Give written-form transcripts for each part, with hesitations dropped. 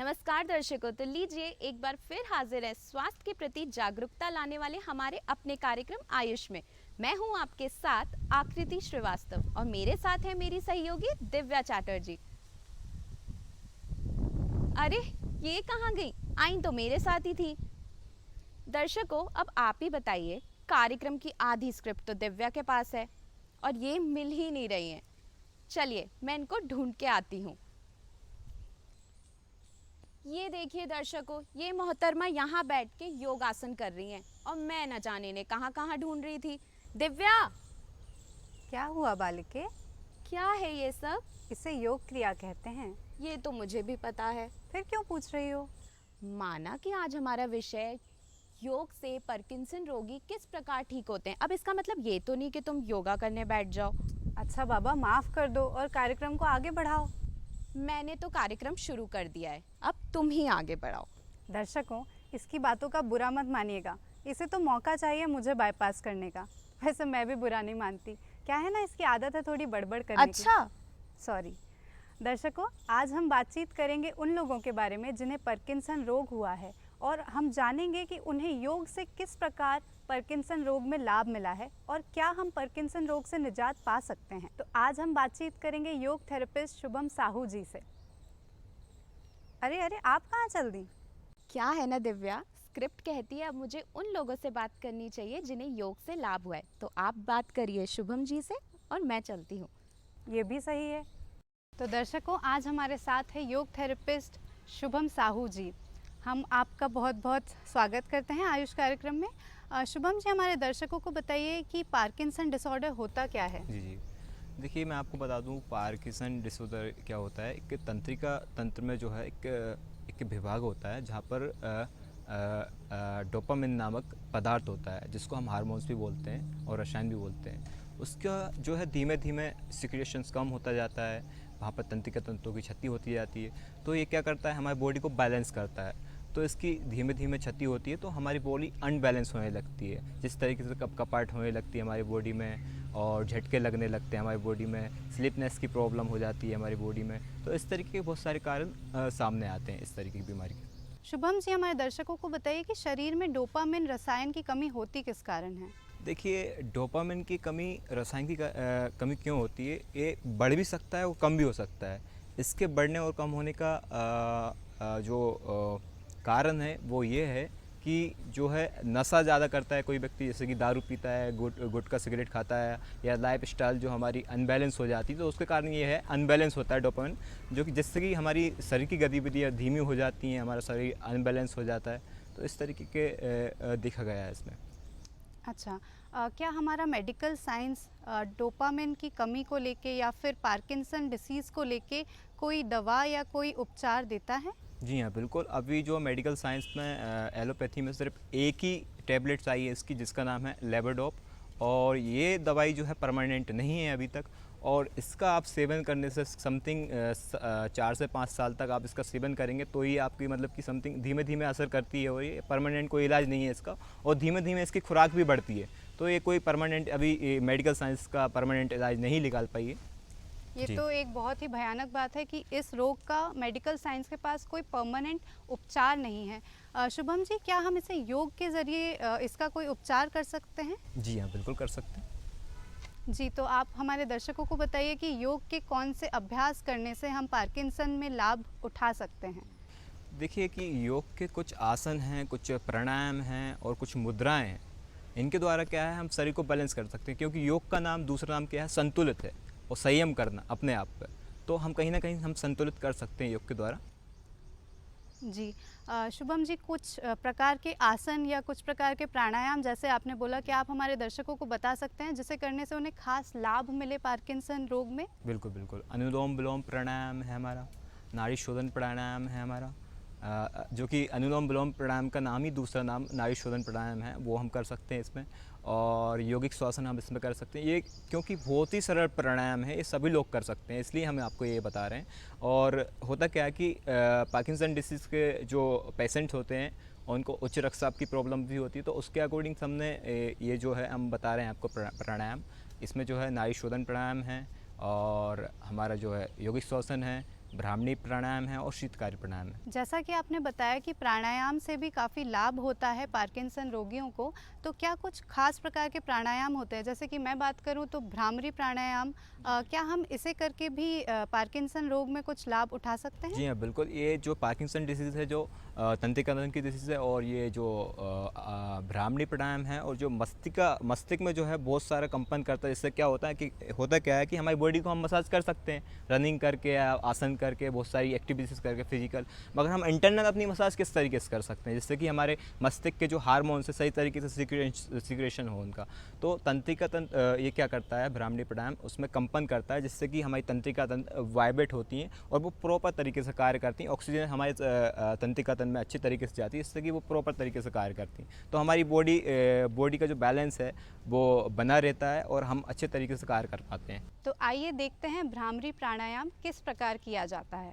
नमस्कार दर्शकों, तो लीजिए एक बार फिर हाजिर है स्वास्थ्य के प्रति जागरूकता लाने वाले हमारे अपने कार्यक्रम आयुष में। मैं हूं आपके साथ आकृति श्रीवास्तव और मेरे साथ है मेरी सहयोगी दिव्या चैटर्जी। अरे, ये कहाँ गई? आई तो मेरे साथ ही थी। दर्शकों, अब आप ही बताइए, कार्यक्रम की आधी स्क्रिप्ट तो दिव्या के पास है और ये मिल ही नहीं रही है। चलिए मैं इनको ढूंढ के आती हूँ। ये देखिए दर्शकों, ये मोहतरमा यहाँ बैठ के योगासन कर रही हैं और मैं न जाने ने कहाँ कहाँ ढूंढ रही थी। दिव्या, क्या हुआ बालिके? क्या है ये सब? इसे योग क्रिया कहते हैं। ये तो मुझे भी पता है। फिर क्यों पूछ रही हो? माना कि आज हमारा विषय योग से पार्किंसन रोगी किस प्रकार ठीक होते हैं। अब इसका मतलब ये तो नहीं कि तुम योगा करने बैठ जाओ। अच्छा बाबा, माफ कर दो और कार्यक्रम को आगे बढ़ाओ। मैंने तो कार्यक्रम शुरू कर दिया है, अब तुम ही आगे बढ़ाओ। दर्शकों, इसकी बातों का बुरा मत मानिएगा। इसे तो मौका चाहिए मुझे बाईपास करने का। वैसे मैं भी बुरा नहीं मानती। क्या है ना, इसकी आदत है थोड़ी बड़बड़ करने की। अच्छा, सॉरी। दर्शकों, आज हम बातचीत करेंगे उन लोगों के बारे में जिन्हें पार्किंसन रोग हुआ है और हम जानेंगे कि उन्हें योग से किस प्रकार पार्किंसन रोग में लाभ मिला है और क्या हम पार्किंसन रोग से निजात पा सकते हैं। तो आज हम बातचीत करेंगे योग थेरेपिस्ट शुभम साहू जी से। अरे अरे, आप कहाँ चल दी? क्या है ना दिव्या, स्क्रिप्ट कहती है अब मुझे उन लोगों से बात करनी चाहिए जिन्हें योग से लाभ हुआ है। तो आप बात करिए शुभम जी से और मैं चलती हूँ। ये भी सही है। तो दर्शकों, आज हमारे साथ है योग थेरेपिस्ट शुभम साहू जी। हम आपका बहुत बहुत स्वागत करते हैं आयुष कार्यक्रम में। शुभम जी, हमारे दर्शकों को बताइए कि पार्किंसन डिसऑर्डर होता क्या है? जी जी, देखिए मैं आपको बता दूं पार्किंसन डिसऑर्डर क्या होता है। एक तंत्रिका तंत्र में जो है एक विभाग होता है जहाँ पर डोपामिन नामक पदार्थ होता है, जिसको हम हार्मोन्स भी बोलते हैं और रसायन भी बोलते हैं। उसका जो है धीमे धीमे सिक्रेशंस कम होता जाता है, वहाँ पर तंत्रिका तंतुओं की क्षति होती जाती है। तो ये क्या करता है, हमारी बॉडी को बैलेंस करता है। तो इसकी धीमे धीमे क्षति होती है तो हमारी बॉडी अनबैलेंस होने लगती है। जिस तरीके से कपकपाहट होने लगती है हमारी बॉडी में और झटके लगने लगते हैं हमारी बॉडी में, स्लिपनेस की प्रॉब्लम हो जाती है हमारी बॉडी में। तो इस तरीके के बहुत सारे कारण सामने आते हैं इस तरीके की बीमारी के। शुभम जी, हमारे दर्शकों को बताइए कि शरीर में डोपामिन रसायन की कमी होती किस कारण है? देखिए, डोपामिन की कमी, रसायन की कमी क्यों होती है, ये बढ़ भी सकता है और कम भी हो सकता है। इसके बढ़ने और कम होने का जो कारण है वो ये है कि जो है नशा ज़्यादा करता है कोई व्यक्ति, जैसे कि दारू पीता है, गुटखा सिगरेट खाता है, या लाइफ स्टाइल जो हमारी अनबैलेंस हो जाती है, तो उसके कारण ये है अनबैलेंस होता है डोपामिन, जो कि जिससे कि हमारी शरीर की गतिविधियाँ धीमी हो जाती हैं, हमारा शरीर अनबैलेंस हो जाता है। तो इस तरीके के देखा गया है इसमें। अच्छा, क्या हमारा मेडिकल साइंस डोपामिन की कमी को लेके या फिर पार्किंसन डिसीज़ को लेके कोई दवा या कोई उपचार देता है? जी हाँ, बिल्कुल। अभी जो मेडिकल साइंस में एलोपैथी में सिर्फ एक ही टैबलेट्स आई है इसकी, जिसका नाम है लेवोडोप, और ये दवाई जो है परमानेंट नहीं है अभी तक। और इसका आप सेवन करने से समथिंग 4 से 5 साल तक आप इसका सेवन करेंगे तो ही आपकी मतलब कि समथिंग धीमे धीमे असर करती है, और ये परमानेंट कोई इलाज नहीं है इसका। और धीमे धीमे इसकी खुराक भी बढ़ती है, तो ये कोई परमानेंट अभी मेडिकल साइंस का परमानेंट इलाज नहीं निकाल पाई है। ये तो एक बहुत ही भयानक बात है कि इस रोग का मेडिकल साइंस के पास कोई परमानेंट उपचार नहीं है। शुभम जी, क्या हम इसे योग के ज़रिए इसका कोई उपचार कर सकते हैं? जी हाँ, बिल्कुल कर सकते हैं। जी, तो आप हमारे दर्शकों को बताइए कि योग के कौन से अभ्यास करने से हम पार्किंसन में लाभ उठा सकते हैं? देखिए कि योग के कुछ आसन हैं, कुछ प्राणायाम हैं और कुछ मुद्राएं हैं। इनके द्वारा क्या है, हम शरीर को बैलेंस कर सकते हैं, क्योंकि योग का नाम, दूसरा नाम क्या है, संतुलित है और संयम करना अपने आप पर। तो हम कहीं ना कहीं हम संतुलित कर सकते हैं योग के द्वारा। जी, शुभम जी, कुछ प्रकार के आसन या कुछ प्रकार के प्राणायाम जैसे आपने बोला, कि आप हमारे दर्शकों को बता सकते हैं जिसे करने से उन्हें खास लाभ मिले पार्किंसन रोग में? बिल्कुल बिल्कुल। अनुलोम विलोम प्राणायाम है हमारा, नाड़ी शोधन प्राणायाम है हमारा, जो कि अनुलोम विलोम प्राणायाम का नाम ही, दूसरा नाम नाड़ी शोधन प्राणायाम है, वो हम कर सकते हैं इसमें। और यौगिक श्वसन हम इसमें कर सकते हैं। ये क्योंकि बहुत ही सरल प्राणायाम है, ये सभी लोग कर सकते हैं, इसलिए हम आपको ये बता रहे हैं। और होता क्या है कि पार्किंसन डिसीज़ के जो पेशेंट होते हैं उनको उच्च रक्तचाप की प्रॉब्लम भी होती है, तो उसके अकॉर्डिंग हमने ये जो है हम बता रहे हैं आपको प्राणायाम। इसमें जो है नाड़ी शोधन प्राणायाम है और हमारा जो है यौगिक श्वसन है, ब्राह्मणी प्राणायाम है और शीतकारी प्राणायाम है। जैसा कि आपने बताया कि प्राणायाम से भी काफ़ी लाभ होता है पार्किंसन रोगियों को, तो क्या कुछ खास प्रकार के प्राणायाम होते हैं? जैसे कि मैं बात करूं तो भ्रामरी प्राणायाम, क्या हम इसे करके भी पार्किंसन रोग में कुछ लाभ उठा सकते हैं? जी हाँ, बिल्कुल। ये जो पार्किंसन डिसीज़ है, जो तंत्रिका तंत्र की डिसीज़ है, और ये जो ब्राह्मणी प्राणायाम है, और जो मस्तिष्क में जो है बहुत सारा कंपन करता है, जिससे क्या होता है कि हमारी बॉडी को हम मसाज कर सकते हैं रनिंग करके या आसन करके, बहुत सारी एक्टिविटीज़ करके फिजिकल। मगर हम इंटरनल अपनी मसाज किस तरीके से कर सकते हैं जिससे कि हमारे मस्तिष्क के जो हार्मोन से सही तरीके से सिक्रेशन हो उनका। तो तंत्रिका तंत्र ये क्या करता है, ब्राह्मणी प्राणायाम उसमें कंपन करता है, जिससे कि हमारी तंत्रिका तंत्र वाइब्रेट होती हैं और वो प्रॉपर तरीके से कार्य करती हैं। ऑक्सीजन हमारे तंत्रिका तंत्र में अच्छी तरीके से जाती है, जिससे कि वो प्रॉपर तरीके से कार्य करती हैं। तो हमारी बॉडी का जो बैलेंस है वो बना रहता है और हम अच्छे तरीके से कार्य कर पाते हैं। तो आइए देखते हैं भ्रामरी प्राणायाम किस प्रकार किया जाता है।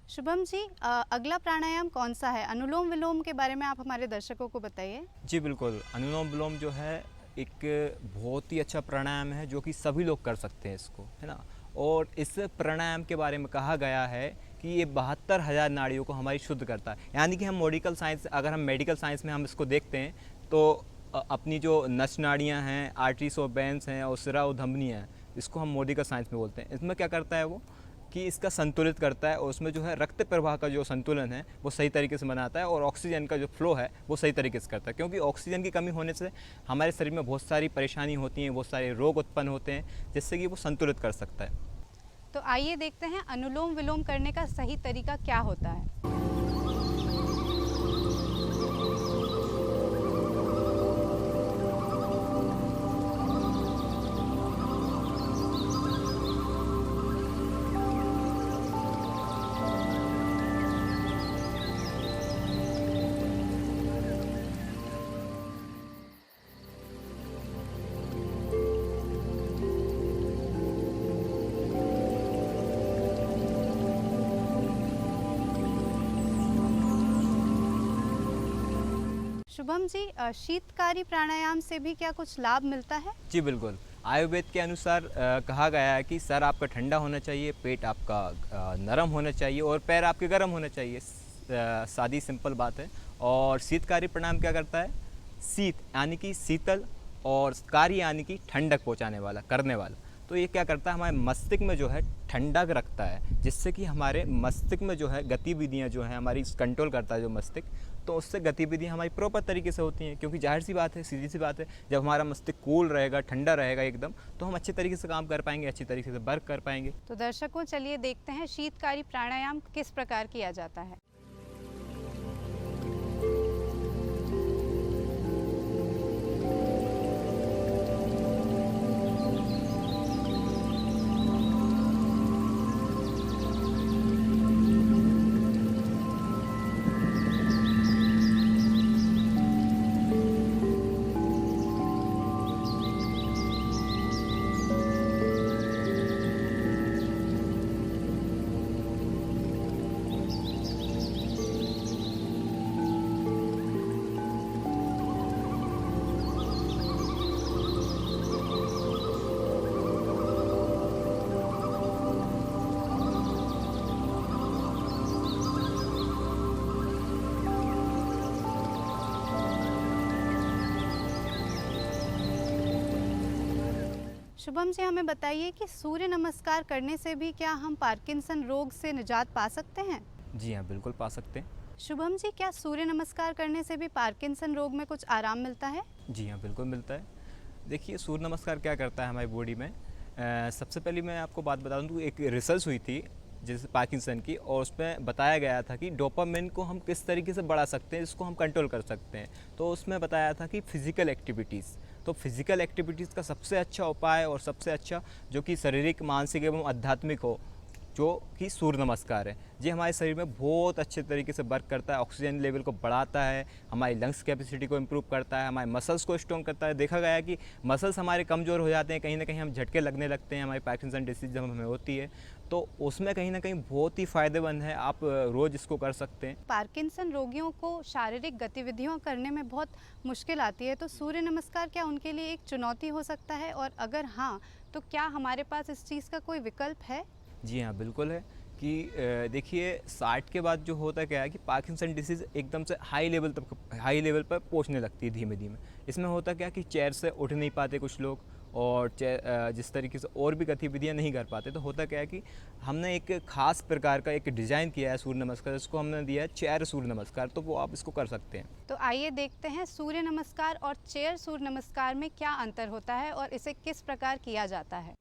शुभम जी, अगला प्राणायाम कौन सा है? अनुलोम विलोम के बारे में आप हमारे दर्शकों को बताइए। जी बिल्कुल, अनुलोम विलोम जो है एक बहुत ही अच्छा प्राणायाम है जो कि सभी लोग कर सकते हैं इसको, है ना। और इस प्राणायाम के बारे में कहा गया है कि ये 72,000 नाड़ियों को हमारी शुद्ध करता है। यानी कि हम मेडिकल साइंस में हम इसको देखते हैं तो अपनी जो नस नाड़ियाँ हैं, आर्टरीज और वेन्स हैं और सिरा और धमनियाँ हैं, इसको हम मेडिकल साइंस में बोलते हैं। इसमें क्या करता है वो कि इसका संतुलित करता है और उसमें जो है रक्त प्रवाह का जो संतुलन है वो सही तरीके से बनाता है और ऑक्सीजन का जो फ्लो है वो सही तरीके से करता है। क्योंकि ऑक्सीजन की कमी होने से हमारे शरीर में बहुत सारी परेशानी होती हैं, बहुत सारे रोग उत्पन्न होते हैं, जिससे कि वो संतुलित कर सकता है। तो आइए देखते हैं अनुलोम विलोम करने का सही तरीका क्या होता है। शुभम जी, शीतकारी प्राणायाम से भी क्या कुछ लाभ मिलता है? जी बिल्कुल, आयुर्वेद के अनुसार कहा गया है कि सर आपका ठंडा होना चाहिए, पेट आपका नरम होना चाहिए और पैर आपके गर्म होना चाहिए। सादी सिंपल बात है। और शीतकारी प्राणायाम क्या करता है, शीत यानी कि शीतल और कारी यानी कि ठंडक पहुंचाने वाला, करने वाला। तो ये क्या करता है, हमारे मस्तिष्क में जो है ठंडक रखता है, जिससे कि हमारे मस्तिष्क में जो है गतिविधियाँ जो हैं हमारी कंट्रोल करता है जो मस्तिष्क, तो उससे गतिविधियाँ हमारी प्रॉपर तरीके से होती हैं। क्योंकि जाहिर सी बात है, सीधी सी बात है, जब हमारा मस्तिष्क कूल रहेगा, ठंडा रहेगा एकदम, तो हम अच्छे तरीके से काम कर पाएंगे, अच्छी तरीके से वर्क कर पाएंगे। तो दर्शकों, चलिए देखते हैं शीतकारी प्राणायाम किस प्रकार किया जाता है। शुभम जी, हमें बताइए कि सूर्य नमस्कार करने से भी क्या हम पार्किंसन रोग से निजात पा सकते हैं? जी हाँ, बिल्कुल पा सकते हैं। शुभम जी, क्या सूर्य नमस्कार करने से भी पार्किंसन रोग में कुछ आराम मिलता है? जी हाँ, बिल्कुल मिलता है। देखिए, सूर्य नमस्कार क्या करता है हमारी बॉडी में। सबसे पहले मैं आपको बात बता दूँ, एक रिसर्च हुई थी जैसे पार्किंसन की, और उसमें बताया गया था कि डोपामिन को हम किस तरीके से बढ़ा सकते हैं, इसको हम कंट्रोल कर सकते हैं। तो उसमें बताया था कि फ़िज़िकल एक्टिविटीज़, तो फिज़िकल एक्टिविटीज़ का सबसे अच्छा उपाय और सबसे अच्छा जो कि शारीरिक, मानसिक एवं आध्यात्मिक हो, जो कि सूर्य नमस्कार है। ये हमारे शरीर में बहुत अच्छे तरीके से वर्क करता है, ऑक्सीजन लेवल को बढ़ाता है, हमारी लंग्स कैपेसिटी को इम्प्रूव करता है, हमारे मसल्स को स्ट्रॉन्ग करता है। देखा गया है कि मसल्स हमारे कमज़ोर हो जाते हैं, कहीं ना कहीं हम झटके लगने लगते हैं, हमारी पार्किंसन डिसीज जब हमें होती है, तो उसमें कहीं ना कहीं बहुत ही फ़ायदेमंद है। आप रोज़ इसको कर सकते हैं। पार्किंसन रोगियों को शारीरिक गतिविधियां करने में बहुत मुश्किल आती है, तो सूर्य नमस्कार क्या उनके लिए एक चुनौती हो सकता है, और अगर हाँ तो क्या हमारे पास इस चीज़ का कोई विकल्प है? जी हाँ, बिल्कुल है कि देखिए 60 के बाद जो होता क्या है कि पार्किंसन डिसीज़ एकदम से हाई लेवल पर पहुंचने लगती है धीमे धीमे। इसमें होता क्या कि चेयर से उठ नहीं पाते कुछ लोग, और जिस तरीके से और भी गतिविधियां नहीं कर पाते। तो होता क्या है कि हमने एक ख़ास प्रकार का एक डिज़ाइन किया है सूर्य नमस्कार, जिसको हमने दिया है चेयर सूर्य नमस्कार, तो वो आप इसको कर सकते हैं। तो आइए देखते हैं सूर्य नमस्कार और चेयर सूर्य नमस्कार में क्या अंतर होता है और इसे किस प्रकार किया जाता है।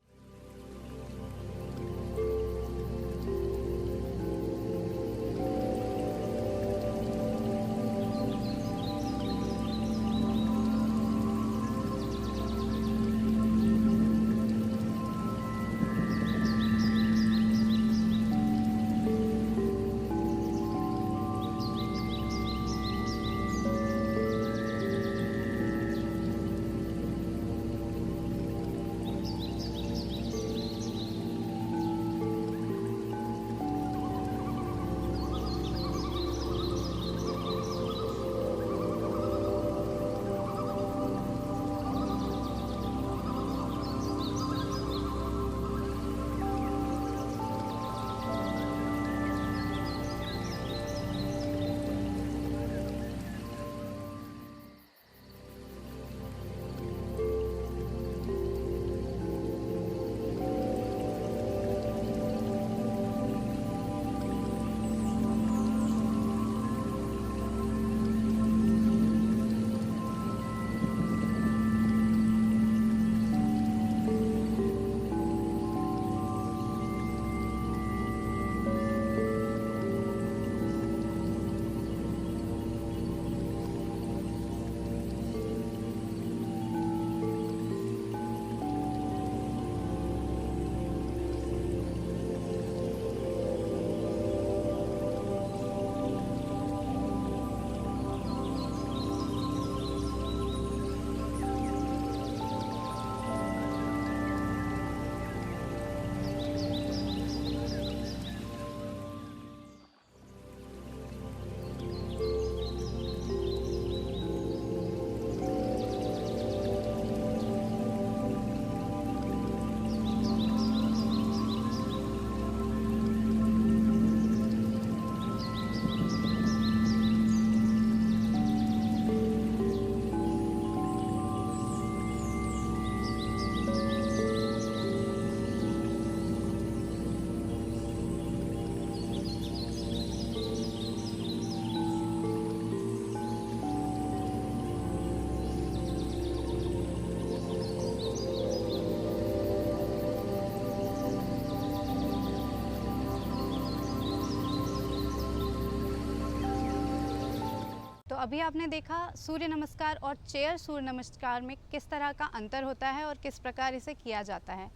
तो अभी आपने देखा सूर्य नमस्कार और चेयर सूर्य नमस्कार में किस तरह का अंतर होता है और किस प्रकार इसे किया जाता है।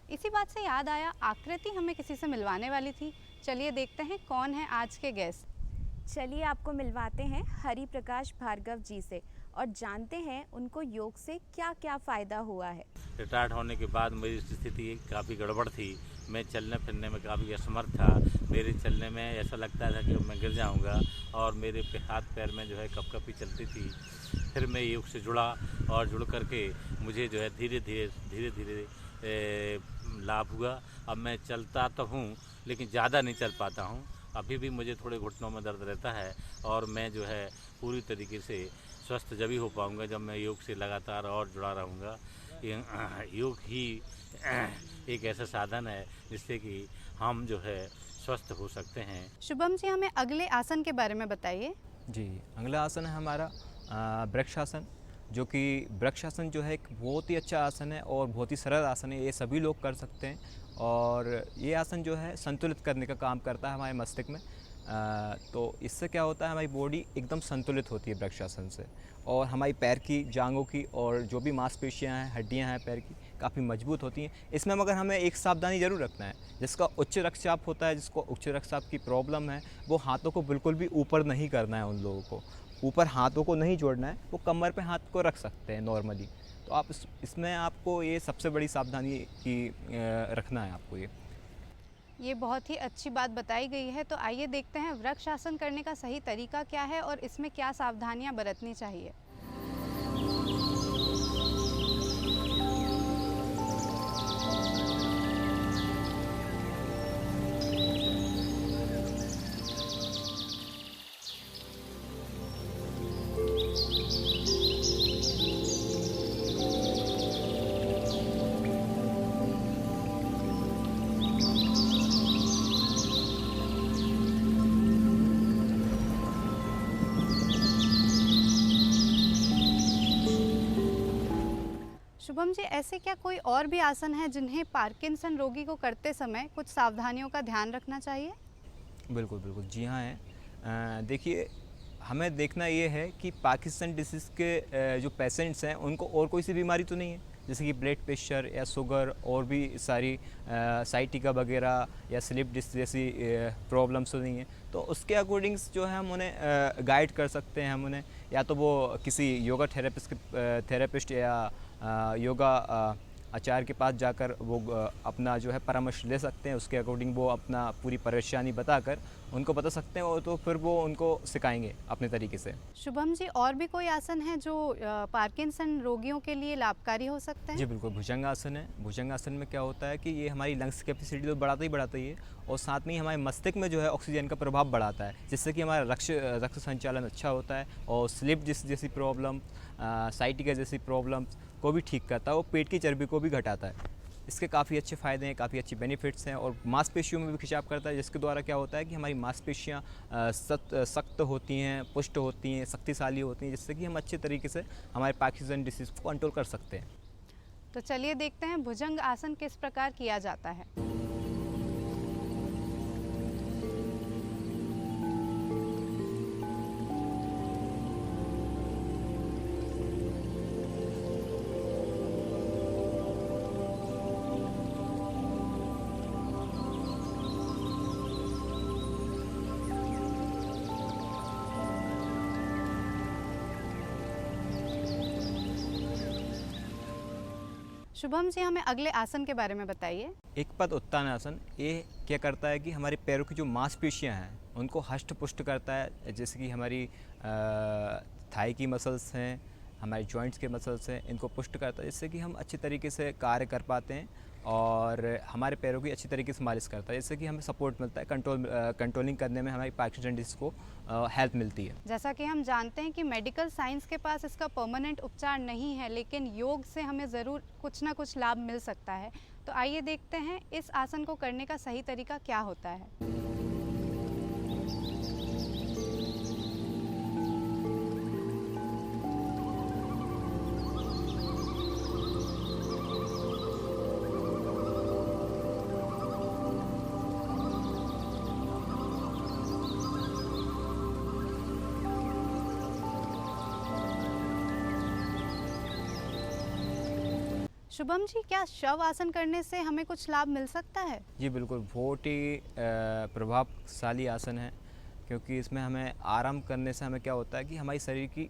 इसी बात से याद आया, आकृति हमें किसी से मिलवाने वाली थी। चलिए देखते हैं कौन है आज के गेस्ट। चलिए आपको मिलवाते हैं हरि प्रकाश भार्गव जी से और जानते हैं उनको योग से क्या क्या फ़ायदा हुआ है। रिटायर्ड होने के बाद मेरी स्थिति काफ़ी गड़बड़ थी। मैं चलने फिरने में काफ़ी असमर्थ था। मेरे चलने में ऐसा लगता था कि मैं गिर जाऊंगा, और मेरे हाथ पैर में जो है कपकपी चलती थी। फिर मैं योग से जुड़ा, और जुड़ करके मुझे जो है धीरे धीरे लाभ हुआ। अब मैं चलता तो हूँ, लेकिन ज़्यादा नहीं चल पाता हूँ। अभी भी मुझे थोड़े घुटनों में दर्द रहता है, और मैं जो है पूरी तरीके से स्वस्थ जब ही हो पाऊँगा जब मैं योग से लगातार और जुड़ा रहूँगा। योग ही एक ऐसा साधन है जिससे कि हम जो है स्वस्थ हो सकते हैं। शुभम जी, हमें अगले आसन के बारे में बताइए। जी, अगला आसन है हमारा वृक्षासन, जो कि वृक्षासन जो है एक बहुत ही अच्छा आसन है और बहुत ही सरल आसन है। ये सभी लोग कर सकते हैं, और ये आसन जो है संतुलित करने का काम करता है हमारे मस्तिष्क में। तो इससे क्या होता है, हमारी बॉडी एकदम संतुलित होती है वृक्षासन से, और हमारी पैर की, जांघों की और जो भी मांसपेशियां हैं, हड्डियां हैं पैर की, काफ़ी मजबूत होती हैं। इसमें मगर हमें एक सावधानी ज़रूर रखना है, जिसका उच्च रक्तचाप होता है, जिसको उच्च रक्तचाप की प्रॉब्लम है, वो हाथों को बिल्कुल भी ऊपर नहीं करना है। उन लोगों को ऊपर हाथों को नहीं जोड़ना है, वो कमर पे हाथ को रख सकते हैं नॉर्मली। तो आप इसमें आपको ये सबसे बड़ी सावधानी की रखना है आपको। ये बहुत ही अच्छी बात बताई गई है। तो आइए देखते हैं वृक्ष आसन करने का सही तरीका क्या है और इसमें क्या सावधानियां बरतनी चाहिए। शुभम जी, ऐसे क्या कोई और भी आसन है जिन्हें पार्किंसन रोगी को करते समय कुछ सावधानियों का ध्यान रखना चाहिए? बिल्कुल बिल्कुल, जी हाँ है। देखिए, हमें देखना ये है कि पार्किंसन डिसीज़ के जो पेशेंट्स हैं उनको और कोई सी बीमारी तो नहीं है, जैसे कि ब्लड प्रेशर या शुगर और भी सारी साइटिका वगैरह या स्लिप डिस्क जैसी प्रॉब्लम्स तो नहीं है। तो उसके अकॉर्डिंग्स जो है हम उन्हें गाइड कर सकते हैं। हम उन्हें या तो वो किसी योगा थेरेपिस्ट या योगा आचार्य के पास जाकर वो अपना जो है परामर्श ले सकते हैं। उसके अकॉर्डिंग वो अपना पूरी परेशानी बताकर उनको बता सकते हैं, और तो फिर वो उनको सिखाएंगे अपने तरीके से। शुभम जी, और भी कोई आसन है जो पार्किंसन रोगियों के लिए लाभकारी हो सकते हैं? जी बिल्कुल, भुजंगासन है। भुजंगासन में क्या होता है कि ये हमारी लंग्स कैपेसिटी तो बढ़ाता ही है, और साथ में ही हमारे मस्तिष्क में जो है ऑक्सीजन का प्रभाव बढ़ाता है, जिससे कि हमारा रक्त संचालन अच्छा होता है, और स्लिप डिस्क जैसी प्रॉब्लम, साइटिका जैसी प्रॉब्लम को भी ठीक करता है, और पेट की चर्बी को भी घटाता है। इसके काफ़ी अच्छे फ़ायदे हैं, काफ़ी अच्छे बेनिफिट्स हैं, और मांसपेशियों में भी खिंचाव करता है, जिसके द्वारा क्या होता है कि हमारी मांसपेशियाँ सख्त होती हैं, पुष्ट होती हैं, शक्तिशाली होती हैं, जिससे कि हम अच्छे तरीके से हमारे पार्किंसन डिसीज़ को कंट्रोल कर सकते हैं। तो चलिए देखते हैं भुजंग आसन किस प्रकार किया जाता है। शुभम जी, हमें अगले आसन के बारे में बताइए। एक पद उत्तान आसन, ये क्या करता है कि हमारे पैरों की जो मांसपेशियां हैं उनको हष्ट पुष्ट करता है, जैसे कि हमारी थाई की मसल्स हैं, हमारे जॉइंट्स के मसल्स हैं, इनको पुष्ट करता है, जिससे कि हम अच्छे तरीके से कार्य कर पाते हैं, और हमारे पैरों की अच्छी तरीके से मालिश करता है, जिससे कि हमें सपोर्ट मिलता है, कंट्रोलिंग करने में हमारी पार्किंसन डिसीज़ को हेल्प मिलती है। जैसा कि हम जानते हैं कि मेडिकल साइंस के पास इसका परमानेंट उपचार नहीं है, लेकिन योग से हमें ज़रूर कुछ ना कुछ लाभ मिल सकता है। तो आइए देखते हैं इस आसन को करने का सही तरीका क्या होता है। शुभम जी, क्या शव आसन करने से हमें कुछ लाभ मिल सकता है? जी बिल्कुल, बहुत ही प्रभावशाली आसन है, क्योंकि इसमें हमें आराम करने से हमें क्या होता है कि हमारी शरीर की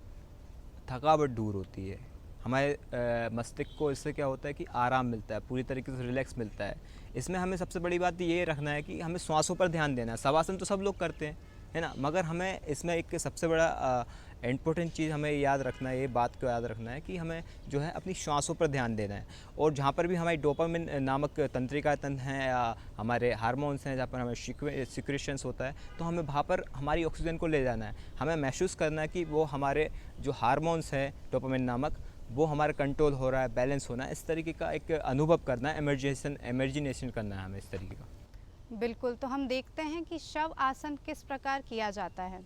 थकावट दूर होती है, हमारे मस्तिष्क को इससे क्या होता है कि आराम मिलता है, पूरी तरीके से रिलैक्स मिलता है। इसमें हमें सबसे बड़ी बात ये रखना है कि हमें श्वासों पर ध्यान देना है। शवासन तो सब लोग करते हैं, है ना, मगर हमें इसमें एक सबसे बड़ा इम्पोर्टेंट चीज़ हमें याद रखना है, ये बात को याद रखना है कि हमें जो है अपनी श्वासों पर ध्यान देना है, और जहाँ पर भी हमारी डोपामिन नामक तंत्रिका तंत्र हैं या हमारे हार्मोन्स हैं, जहाँ पर हमें सिक्रेशंस होता है, तो हमें वहाँ पर हमारी ऑक्सीजन को ले जाना है। हमें महसूस करना है कि वो हमारे जो हार्मोन्स हैं डोपामिन नामक, वो हमारा कंट्रोल हो रहा है, बैलेंस होना है, इस तरीके का एक अनुभव करना है, इमेजिनेशन करना है हमें इस तरीके का। बिल्कुल, तो हम देखते हैं कि शव आसन किस प्रकार किया जाता है।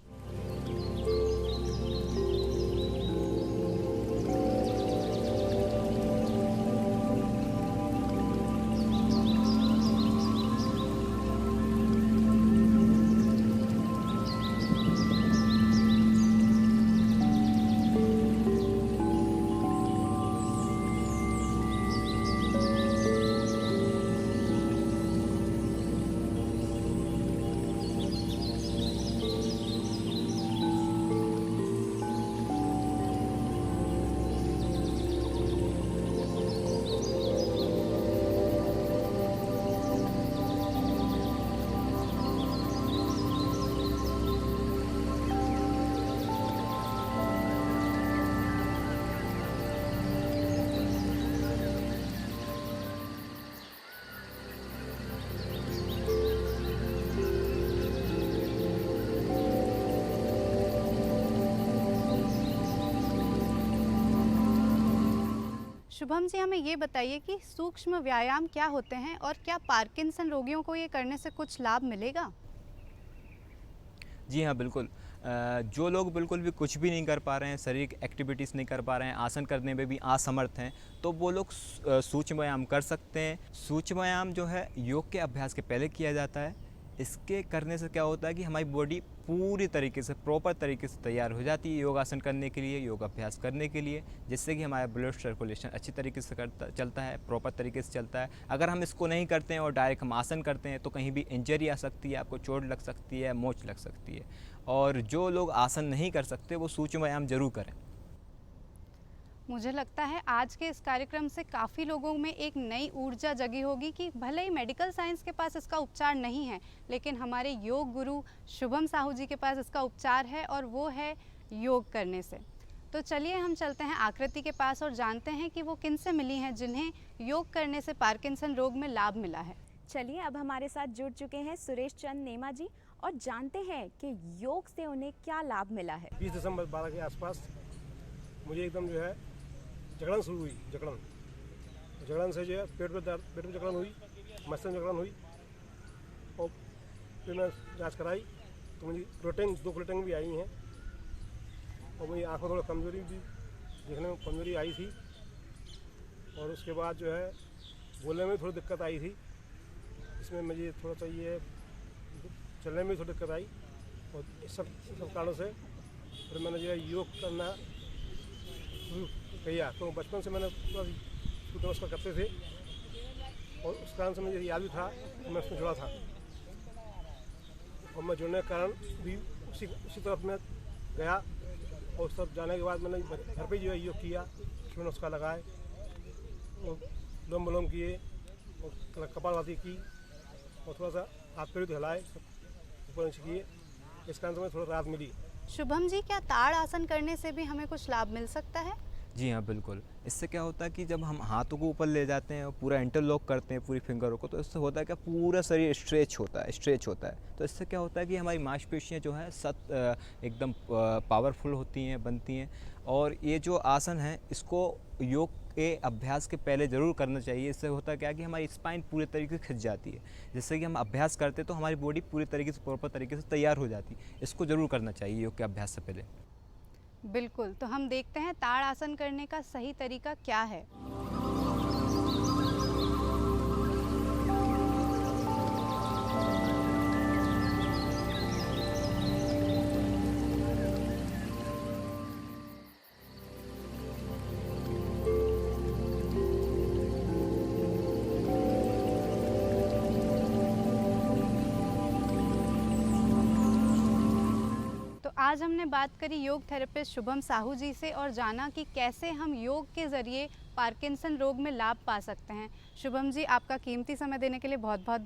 शुभम जी, हमें ये बताइए कि सूक्ष्म व्यायाम क्या होते हैं और क्या पार्किंसन रोगियों को ये करने से कुछ लाभ मिलेगा? जी हाँ, बिल्कुल। जो लोग बिल्कुल भी कुछ भी नहीं कर पा रहे हैं, शारीरिक एक्टिविटीज़ नहीं कर पा रहे हैं, आसन करने में भी असमर्थ हैं, तो वो लोग सूक्ष्म व्यायाम कर सकते हैं। सूक्ष्म व्यायाम जो है योग के अभ्यास के पहले किया जाता है। इसके करने से क्या होता है कि हमारी बॉडी पूरी तरीके से, प्रॉपर तरीके से तैयार हो जाती है योगासन करने के लिए, योग अभ्यास करने के लिए, जिससे कि हमारा ब्लड सर्कुलेशन अच्छी तरीके से चलता है, प्रॉपर तरीके से चलता है। अगर हम इसको नहीं करते हैं और डायरेक्ट हम आसन करते हैं तो कहीं भी इंजरी आ सकती है, आपको चोट लग सकती है, मोच लग सकती है। और जो लोग आसन नहीं कर सकते वो सूक्ष्म व्यायाम जरूर करें। मुझे लगता है आज के इस कार्यक्रम से काफ़ी लोगों में एक नई ऊर्जा जगी होगी कि भले ही मेडिकल साइंस के पास इसका उपचार नहीं है, लेकिन हमारे योग गुरु शुभम साहू जी के पास इसका उपचार है और वो है योग करने से। तो चलिए हम चलते हैं आकृति के पास और जानते हैं कि वो किन से मिली हैं जिन्हें योग करने से पार्किंसन रोग में लाभ मिला है। चलिए अब हमारे साथ जुड़ चुके हैं सुरेश चंद नेमा जी और जानते हैं कि योग से उन्हें क्या लाभ मिला है। 20 दिसंबर 12 के आसपास मुझे एकदम जो है जकड़न शुरू हुई। जकड़न से जो है पेट में जकड़न हुई, मस्तिष्क में जकड़न हुई और फिर मैं जांच कराई तो मुझे दो प्लेटिंग भी आई हैं और मुझे आँखों में थोड़ा कमजोरी भी, देखने में कमजोरी आई थी और उसके बाद जो है बोलने में थोड़ी दिक्कत आई थी। इसमें मुझे थोड़ा सा ये चलने में थोड़ी दिक्कत आई और इस सब कारणों से फिर मैंने जो है योग करना शुरू किया। तो बचपन से मैंने पूरा सूर्य नमस्कार करते थे और उस कारण से मुझे याद भी था कि मैं उसमें जुड़ा था और मैं जुड़ने के कारण भी उसी तरफ में गया और उस तरफ जाने के बाद मैंने घर पे जो है योग किया, सूर्य नमस्कार लगाए और लोम विलोम किए और कपालभाति की और थोड़ा सा हाथ पैर भी हिलाए, ऊपर नीचे किए। इस कारण से मुझे थोड़ा राहत मिली। शुभम जी, क्या ताड़ आसन करने से भी हमें कुछ लाभ मिल सकता है? जी हाँ, बिल्कुल। इससे क्या होता है कि जब हम हाथों को ऊपर ले जाते हैं और पूरा इंटरलॉक करते हैं पूरी फिंगरों को, तो इससे होता है कि पूरा शरीर स्ट्रेच होता है। तो इससे क्या होता है कि हमारी मांसपेशियाँ जो है एकदम पावरफुल होती हैं, बनती हैं। और ये जो आसन है इसको योग के अभ्यास के पहले ज़रूर करना चाहिए। इससे होता क्या है कि हमारी स्पाइन पूरे तरीके से खिंच जाती है। जिससे कि हम अभ्यास करते हैं तो हमारी बॉडी पूरी तरीके से, प्रॉपर तरीके से तैयार हो जाती है। इसको ज़रूर करना चाहिए योग के अभ्यास से पहले। बिल्कुल, तो हम देखते हैं ताड़ आसन करने का सही तरीका क्या है। आज हमने बात करी योग थेरेपिस्ट शुभम साहू जी से और जाना कि कैसे हम योग के ज़रिए पार्किंसन रोग में लाभ पा सकते हैं। शुभम जी, आपका कीमती समय देने के लिए बहुत बहुत